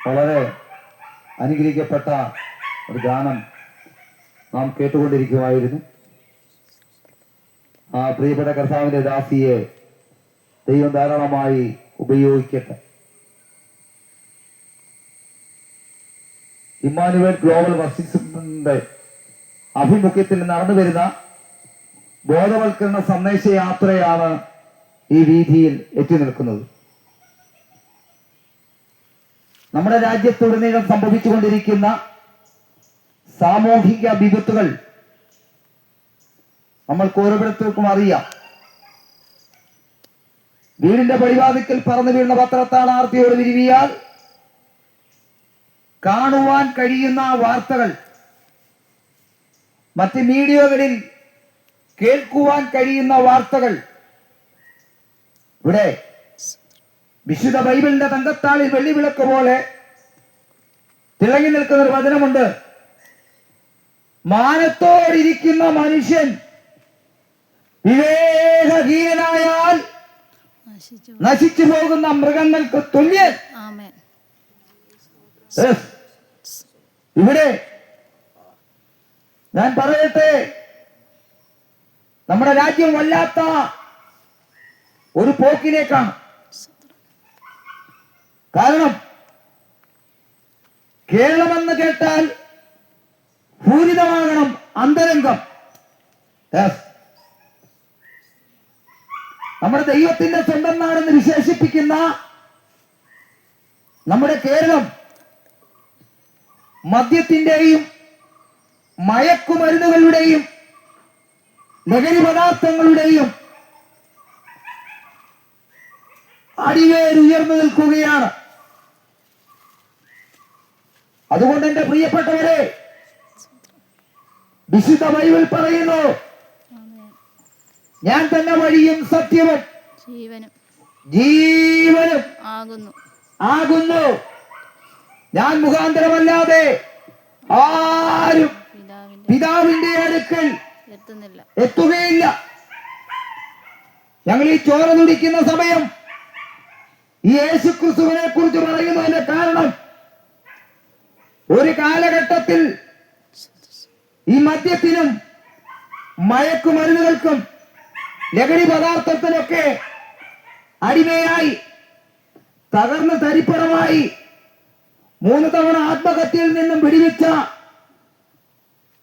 വളരെ അനുഗ്രഹിക്കപ്പെട്ട ഒരു ഗാനം നാം കേട്ടുകൊണ്ടിരിക്കുമായിരുന്നു. ആ പ്രിയപ്പെട്ട കർത്താവിന്റെ ദാസിയെ ദൈവം ധാരാളമായി ഉപയോഗിക്കട്ടെ. ഇമ്മാനുവേൽ ഗ്ലോബൽ വർഷിപ്പിന്റെ ആഭിമുഖ്യത്തിൽ നടന്നു വരുന്ന ബോധവൽക്കരണ സന്ദേശ യാത്രയാണ് ഈ വീതിയിൽ എത്തി നിൽക്കുന്നത്. നമ്മുടെ രാജ്യത്തുടനീളം സംഭവിച്ചുകൊണ്ടിരിക്കുന്ന സാമൂഹിക വിപത്തുകൾ നമ്മൾക്ക് ഓരോരുത്തർക്കും അറിയാം. വീടിന്റെ പടിവാതിക്കൽ പറന്നു വീഴുന്ന പത്രത്താളാർത്തിയോട് വിരിവിയാൽ കാണുവാൻ കഴിയുന്ന വാർത്തകൾ മറ്റ് മീഡിയകളിൽ കേൾക്കുവാൻ കഴിയുന്ന വാർത്തകൾ ഇവിടെ വിശുദ്ധ ബൈബിളിന്റെ തങ്കത്താളിൽ വെള്ളിവിളക്ക് പോലെ തിളങ്ങി നിൽക്കുന്ന ഒരു വചനമുണ്ട്. മാനത്തോടിരിക്കുന്ന മനുഷ്യൻ വിവേകഹീനനായാൽ നശിച്ചു പോകുന്ന മൃഗങ്ങൾക്ക് തുല്യൻ. ഇവിടെ ഞാൻ പറയട്ടെ, നമ്മുടെ രാജ്യം വല്ലാത്ത ഒരു പോക്കിലേക്കാണ്. കാരണം കേരളമെന്ന് കേട്ടാൽ പൂരിതമാകണം അന്തരംഗം. നമ്മുടെ ദൈവത്തിന്റെ സ്വന്തം നാടെന്ന് വിശേഷിപ്പിക്കുന്ന നമ്മുടെ കേരളം മദ്യത്തിന്റെയും മയക്കുമരുന്നുകളുടെയും ലഹരി പദാർത്ഥങ്ങളുടെയും അടിവേരുയർന്നു നിൽക്കുകയാണ്. അതുകൊണ്ട് എന്റെ പ്രിയപ്പെട്ടവരെ, വിശുദ്ധ ബൈബിൾ പറയുന്നു, ഞാൻ തന്നെ വഴിയും സത്യവും ജീവനും ആകുന്നു. ഞാൻ മുഖാന്തരമല്ലാതെ ആരും പിതാവിന്റെ അടുക്കൽ എത്തുകയില്ല. ഞങ്ങൾ ഈ ചോര തുടിക്കുന്ന സമയം ഈ യേശുക്രിസ്തുവിനെ കുറിച്ച് പറയുന്നതിന്റെ കാരണം, ഒരു കാലഘട്ടത്തിൽ ഈ മദ്യത്തിനും മയക്കുമരുന്നുകൾക്കും ലഹരി പദാർത്ഥത്തിനൊക്കെ അടിമയായി തകർന്ന് തരിപ്പണമായി 3 തവണ ആത്മഹത്യയിൽ നിന്നും പിടിവിച്ച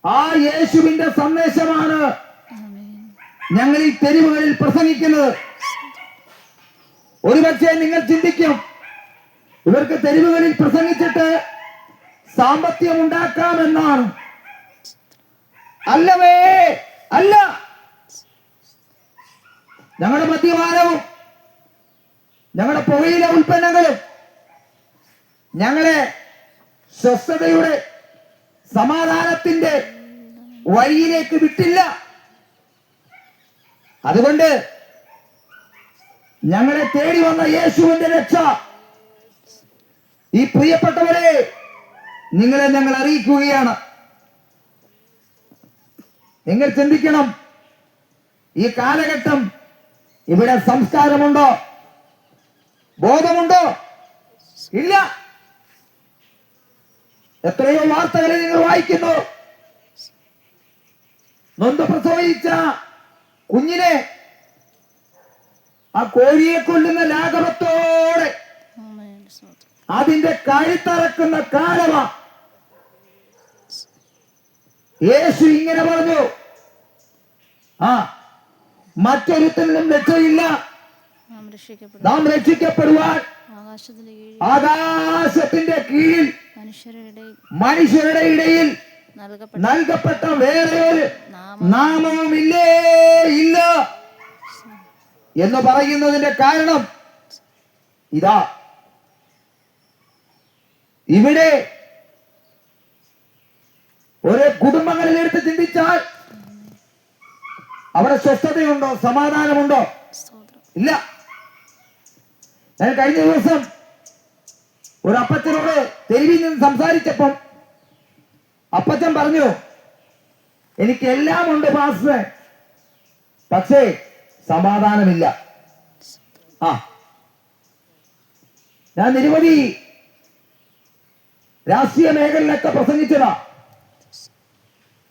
ആ യേശുവിന്റെ സന്ദേശമാണ് ഞങ്ങൾ ഈ തെരുവുകളിൽ പ്രസംഗിക്കുന്നത്. ഒരുപക്ഷെ നിങ്ങൾ ചിന്തിക്കും, ഇവർക്ക് തെരുവുകളിൽ പ്രസംഗിച്ചിട്ട് സാമ്പത്തികം ഉണ്ടാക്കാമെന്നാണ്. അല്ലവേ അല്ല. ഞങ്ങളുടെ മദ്യപാനവും ഞങ്ങളുടെ പുകയില ഉൽപ്പന്നങ്ങളും ഞങ്ങളെ സ്വസ്ഥതയുടെ സമാധാനത്തിന്റെ വഴിയിലേക്ക് വിട്ടില്ല. അതുകൊണ്ട് ഞങ്ങളെ തേടി വന്ന യേശുവിന്റെ രക്ഷ ഈ പ്രിയപ്പെട്ടവരെ നിങ്ങളെ ഞങ്ങൾ അറിയിക്കുകയാണ്. നിങ്ങൾ ചിന്തിക്കണം, ഈ കാലഘട്ടം ഇവിടെ സംസ്കാരമുണ്ടോ, ബോധമുണ്ടോ? ഇല്ല. എത്രയോ വാർത്തകളെ നിങ്ങൾ വായിക്കുന്നു. നൊന്ത് പ്രസവിച്ച കുഞ്ഞിനെ ആ കോഴിയെ കൊല്ലുന്ന ലാഘവത്തോടെ അതിന്റെ കഴുത്തറക്കുന്ന കാലവ. യേശു ഇങ്ങനെ പറഞ്ഞു, മറ്റൊരുത്തനും രക്ഷയില്ല, നാം രക്ഷിക്കപ്പെടുവാൻ ആകാശത്തിന്റെ കീഴിൽ മനുഷ്യരുടെ ഇടയിൽ നൽകപ്പെട്ട വേറെ ഒരു നാമവുമില്ലേ ഇല്ല എന്ന് പറയുന്നതിന്റെ കാരണം ഇതാ. ഇവിടെ ഒരു കുടുംബങ്ങളിൽ എടുത്ത് ചിന്തിച്ചാൽ അവിടെ സ്വസ്ഥതയുണ്ടോ, സമാധാനമുണ്ടോ? ഇല്ല. ഞാൻ കഴിഞ്ഞ ദിവസം ഒരു അപ്പച്ചനോട് തെരുവിൽ നിന്ന് സംസാരിച്ചപ്പം അപ്പച്ചൻ പറഞ്ഞു, എനിക്ക് എല്ലാം ഉണ്ട് പാസ്റ്ററെ, പക്ഷേ സമാധാനമില്ല. ഞാൻ നിരവധി രാഷ്ട്രീയ മേഖലയിലൊക്കെ പ്രസംഗിച്ചതാ.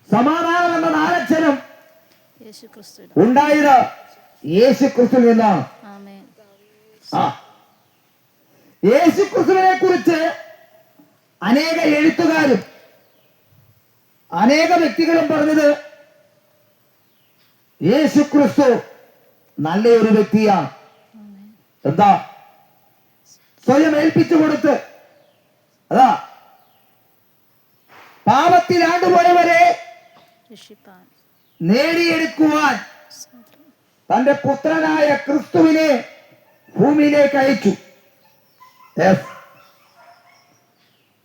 സമാധാനം എന്ന നാലക്ഷരം ഉണ്ടായത് യേശു ക്രിസ്തുവിൽ നിന്നാണ്. യേശു ക്രിസ്തുവിനെ കുറിച്ച് അനേക എഴുത്തുകാരും അനേക വ്യക്തികളും പറഞ്ഞത് യേശു ക്രിസ്തു നല്ലൊരു വ്യക്തിയാണ്. എന്താ? സ്വയം ഏൽപ്പിച്ചു കൊടുത്ത്, അതാ പാപത്തിൽ ആണ്ടുപോയവരെ നേടിയെടുക്കുവാൻ തന്റെ പുത്രനായ ക്രിസ്തുവിനെ ഭൂമിയിലേക്ക് അയച്ചു.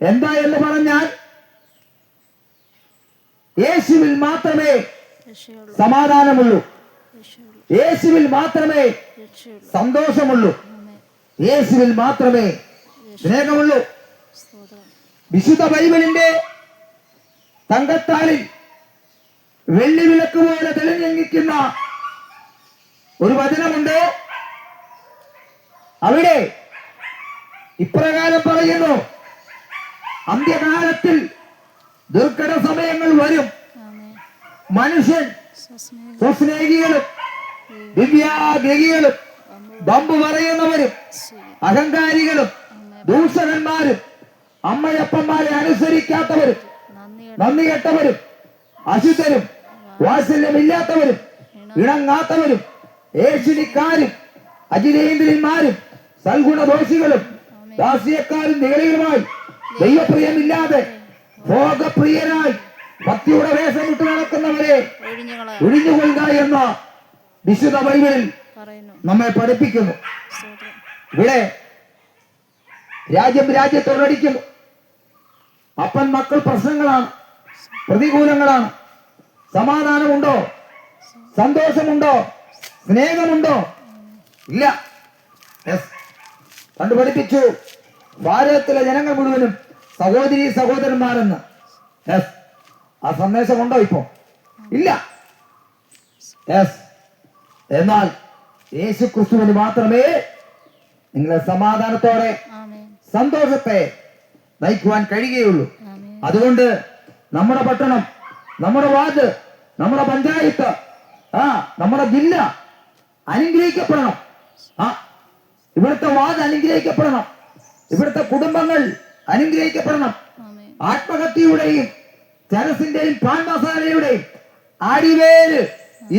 എന്താ എന്ന് പറഞ്ഞാൽ യേശുവിൽ മാത്രമേ സമാധാനമുള്ളൂ, യേശുവിൽ മാത്രമേ സന്തോഷമുള്ളൂ, യേശുവിൽ മാത്രമേ സ്നേഹമുള്ളൂ. വിശുദ്ധ ബൈബിളിന്റെ തങ്കത്താലിൽ വെള്ളി വിളക്ക് പോലെ തെളിഞ്ഞിരിക്കുന്ന ഒരു വചനമുണ്ട്. അവിടെ ഇപ്രകാരം പറയുന്നു: അന്ത്യകാലത്തിൽ ദുർഘട സമയങ്ങൾ വരും. മനുഷ്യൻ സ്വസ്നേഹികളും ദിവ്യാഗ്രഹികളും ബമ്പ് പറയുന്നവരും അഹങ്കാരികളും ദൂഷകന്മാരും അമ്മയപ്പന്മാരെ അനുസരിക്കാത്തവരും നന്ദി കെട്ടവരും അശുദ്ധരും വാത്സല്യമില്ലാത്തവരും ഇണങ്ങാത്തവരും ഏഷ്യക്കാരും അജിതേന്ദ്രന്മാരും സൽഗുണദോഷികളും ദാസ്യക്കാരും നികളികളുമായി ദൈവപ്രിയമില്ലാതെ ഭോഗപ്രിയരായി ഭക്തിയുടെ വേഷമിട്ട് നടക്കുന്നവരെ ഒഴിഞ്ഞുകൊള്ളുക എന്ന വിശുദ്ധ ബൈബിളിൽ നമ്മെ പഠിപ്പിക്കുന്നു. ഇവിടെ രാജ്യം രാജ്യത്തോടടിക്കുന്നു. അപ്പൻ മക്കൾ പ്രശ്നങ്ങളാണ്, പ്രതികൂലങ്ങളാണ്. സമാധാനമുണ്ടോ? സന്തോഷമുണ്ടോ? സ്നേഹമുണ്ടോ? ഇല്ല. കണ്ടു പഠിപ്പിച്ചു ഭാരതത്തിലെ ജനങ്ങൾ മുഴുവനും സഹോദരി സഹോദരന്മാരെന്ന്. ആ സന്ദേശമുണ്ടോ ഇപ്പോ? ഇല്ല. എന്നാൽ യേശു ക്രിസ്തുവിന് മാത്രമേ നിങ്ങളെ സമാധാനത്തോടെ സന്തോഷത്തെ നയിക്കുവാൻ കഴിയുകയുള്ളൂ. അതുകൊണ്ട് നമ്മുടെ പട്ടണം, നമ്മുടെ വാർഡ്, നമ്മുടെ പഞ്ചായത്ത്, നമ്മുടെ ജില്ല അനുഗ്രഹിക്കപ്പെടണം. ഇവിടുത്തെ വാർഡ് അനുഗ്രഹിക്കപ്പെടണം. ഇവിടുത്തെ കുടുംബങ്ങൾ അനുഗ്രഹിക്കപ്പെടണം. ആത്മഹത്യയുടെയും ചരസിന്റെയും പാൻ മസാലയുടെയും അടിവേര്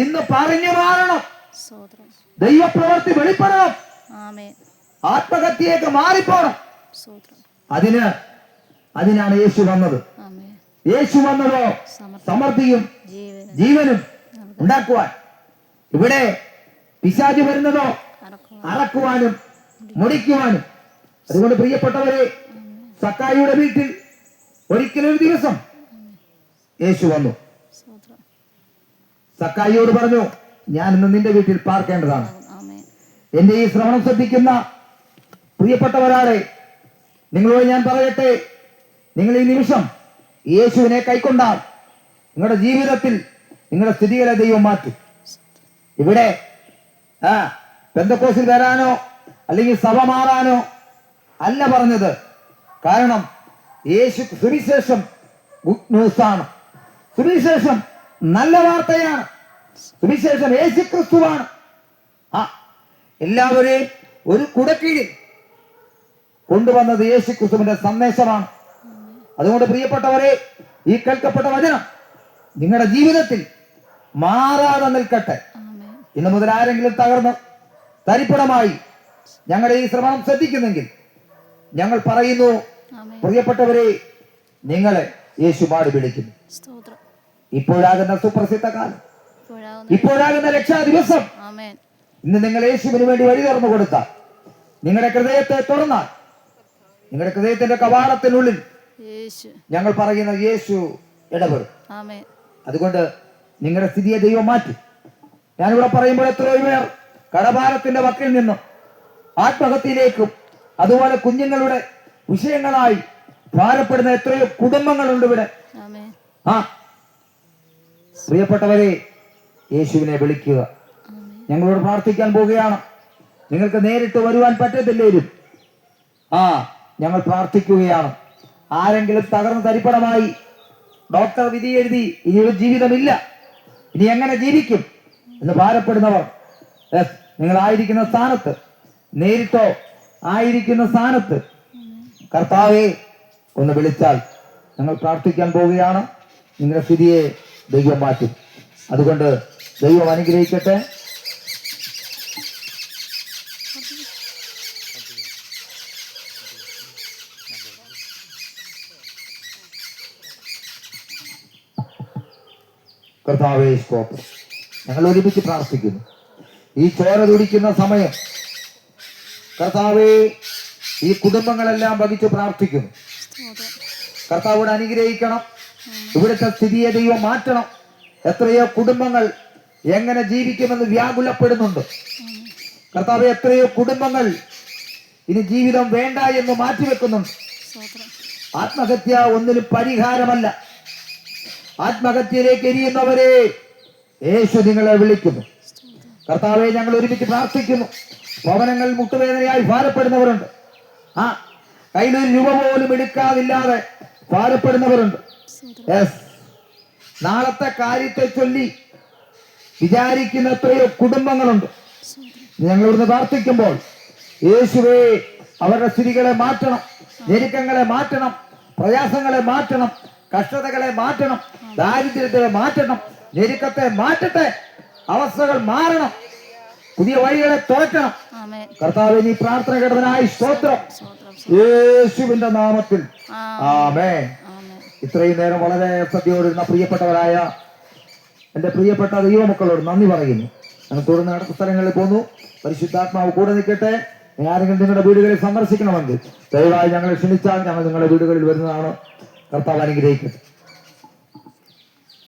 ഇന്ന് പറഞ്ഞു മാറണം. ദൈവപ്രവൃത്തി വെളിപ്പെടണം. ആത്മഹത്യയൊക്കെ മാറിപ്പോണം. അതിനാണ് യേശു വന്നത്. യേശു വന്നതോ സമൃദ്ധിയും ജീവനും ഉണ്ടാക്കുവാൻ. ഇവിടെ പിശാച് വരുന്നതോ അറക്കുവാനും മുടിക്കുവാനും. അതുകൊണ്ട് പ്രിയപ്പെട്ടവരെ, സക്കായിയുടെ വീട്ടിൽ ഒരിക്കലൊരു ദിവസം യേശു വന്നു. സക്കായിയോട് പറഞ്ഞു, ഞാൻ ഇന്ന് നിന്റെ വീട്ടിൽ പാർക്കേണ്ടതാണ്. എന്റെ ഈ ശ്രവണം ശ്രദ്ധിക്കുന്ന പ്രിയപ്പെട്ടവരാളെ, നിങ്ങളോട് ഞാൻ പറയട്ടെ, നിങ്ങൾ ഈ നിമിഷം യേശുവിനെ കൈക്കൊണ്ടാൽ നിങ്ങളുടെ ജീവിതത്തിൽ നിങ്ങളുടെ സ്ഥിതികളെ ദൈവം മാറ്റും. ഇവിടെ പെന്തക്കോസിൽ വരാനോ അല്ലെങ്കിൽ സഭ മാറാനോ അല്ല പറഞ്ഞത്. കാരണം യേശു സുവിശേഷം ഗുഡ് ന്യൂസാണ്. സുവിശേഷം നല്ല വാർത്തയാണ്. സുവിശേഷം യേശു ക്രിസ്തുവാണ്. എല്ലാവരെയും ഒരു കുടക്കീഴിൽ കൊണ്ടുവന്നത് യേശു ക്രിസ്തുവിന്റെ സന്ദേശമാണ്. അതുകൊണ്ട് പ്രിയപ്പെട്ടവരെ, ഈ കേൾക്കപ്പെട്ട വചനം നിങ്ങളുടെ ജീവിതത്തിൽ മാറാതെ നിൽക്കട്ടെ. ഇന്ന് മുതൽ ആരെങ്കിലും തകർന്ന് തരിപ്പണമായി ഞങ്ങളുടെ ഈ ശ്രമണം ശ്രദ്ധിക്കുന്നെങ്കിൽ ഞങ്ങൾ പറയുന്നു, പ്രിയപ്പെട്ടവരെ, നിങ്ങളെ യേശു പാടി വിളിക്കുന്നു. ഇപ്പോഴാകുന്ന സുപ്രസിദ്ധ കാലം, ഇപ്പോഴാകുന്ന രക്ഷാ ദിവസം, ഇന്ന് നിങ്ങൾ യേശുവിന് വേണ്ടി വഴി തുറന്നു കൊടുത്താൽ, നിങ്ങളുടെ ഹൃദയത്തെ തുറന്നാൽ, നിങ്ങളുടെ ഹൃദയത്തിന്റെ കവാടത്തിനുള്ളിൽ ഞങ്ങൾ പറയുന്ന യേശു ഇടപെടും. അതുകൊണ്ട് നിങ്ങളുടെ സ്ഥിതിയെ ദൈവം മാറ്റും. ഞാനിവിടെ പറയുമ്പോൾ എത്രയോ പേർ കടഭാരത്തിന്റെ വക്കിൽ നിന്നും ആത്മഹത്യയിലേക്കും അതുപോലെ കുഞ്ഞുങ്ങളുടെ വിഷയങ്ങളായി ഭാരപ്പെടുന്ന എത്രയോ കുടുംബങ്ങളുണ്ട് ഇവിടെ. പ്രിയപ്പെട്ടവരെ, യേശുവിനെ വിളിക്കുക. ഞങ്ങളോട് പ്രാർത്ഥിക്കാൻ പോവുകയാണ്. നിങ്ങൾക്ക് നേരിട്ട് വരുവാൻ പറ്റത്തില്ലേലും ഞങ്ങൾ പ്രാർത്ഥിക്കുകയാണ്. ആരെങ്കിലും തകർന്ന് തരിപ്പണമായി ഡോക്ടർ വിധി എഴുതി ഇനി ഒരു ജീവിതമില്ല, ഇനി എങ്ങനെ ജീവിക്കും എന്ന് ഭാരപ്പെടുന്നവർ, നിങ്ങളായിരിക്കുന്ന സ്ഥാനത്ത്, നേരിട്ടോ ആയിരിക്കുന്ന സ്ഥാനത്ത് കർത്താവെ ഒന്ന് വിളിച്ചാൽ ഞങ്ങൾ പ്രാർത്ഥിക്കാൻ പോവുകയാണ്. നിങ്ങളുടെ സ്ഥിതിയെ ദൈവം മാറ്റും. അതുകൊണ്ട് ദൈവം അനുഗ്രഹിക്കട്ടെ. കർത്താവേ സ്തോത്രം. ഞങ്ങൾ ഒരുമിച്ച് പ്രാർത്ഥിക്കുന്നു. ഈ ചോര തുടിക്കുന്ന സമയം കർത്താവേ ഈ കുടുംബങ്ങളെല്ലാം വഹിച്ച് പ്രാർത്ഥിക്കുന്നു. കർത്താവോട് അനുഗ്രഹിക്കണം. ഇവിടുത്തെ സ്ഥിതിയെ ദൈവം മാറ്റണം. എത്രയോ കുടുംബങ്ങൾ എങ്ങനെ ജീവിക്കുമെന്ന് വ്യാകുലപ്പെടുന്നുണ്ട്. കർത്താവെ, എത്രയോ കുടുംബങ്ങൾ ഇനി ജീവിതം വേണ്ട എന്ന് മാറ്റിവെക്കുന്നുണ്ട്. ആത്മഹത്യ ഒന്നിനും പരിഹാരമല്ല. ആത്മഹത്യയിലേക്ക് എരിയുന്നവരെ യേശു നിങ്ങളെ വിളിക്കുന്നു. കർത്താവെ, ഞങ്ങൾ ഒരുമിച്ച് പ്രാർത്ഥിക്കുന്നു. ഭവനങ്ങൾ മുട്ടുവേദനയായി ഭാരപ്പെടുന്നവരുണ്ട്. കയ്യിലൊരു രൂപ പോലും എടുക്കാതില്ലാതെ ഭാരപ്പെടുന്നവരുണ്ട്. നാളത്തെ കാര്യത്തെ ചൊല്ലി വിചാരിക്കുന്ന എത്രയോ കുടുംബങ്ങളുണ്ട്. ഞങ്ങൾ ഇവിടുന്ന് പ്രാർത്ഥിക്കുമ്പോൾ യേശുവേ അവരുടെ സ്ഥിതികളെ മാറ്റണം, ഞെരുക്കങ്ങളെ മാറ്റണം, പ്രയാസങ്ങളെ മാറ്റണം, കഷ്ടതകളെ മാറ്റണം, ദാരിദ്ര്യത്തെ മാറ്റണം, ഞെരുക്കത്തെ മാറ്റട്ടെ, അവസ്ഥകൾ മാറണം, പുതിയ വഴികളെ തുറക്കണം. കർത്താവേ, നീ പ്രാർത്ഥന കേട്ടതിനായി സ്തോത്രം, യേശുവിന്റെ നാമത്തിൽ ആമേൻ. ഇത്രയും നേരം വളരെ ശ്രദ്ധയോടിരുന്ന പ്രിയപ്പെട്ടവരായ എൻ്റെ പ്രിയപ്പെട്ട ദൈവമക്കളോട് നന്ദി പറയുന്നു. ഞങ്ങൾ തുടർന്ന് അടുത്ത സ്ഥലങ്ങളിൽ പോന്നു. പരിശുദ്ധാത്മാവ് കൂടെ നിൽക്കട്ടെ. ആരെങ്കിലും നിങ്ങളുടെ വീടുകളിൽ സന്ദർശിക്കണമെങ്കിൽ ദയവായി ഞങ്ങളെ ക്ഷണിച്ചാൽ ഞങ്ങൾ നിങ്ങളുടെ വീടുകളിൽ വരുന്നതാണ്. കർത്താവ് അനുഗ്രഹിക്കട്ടെ.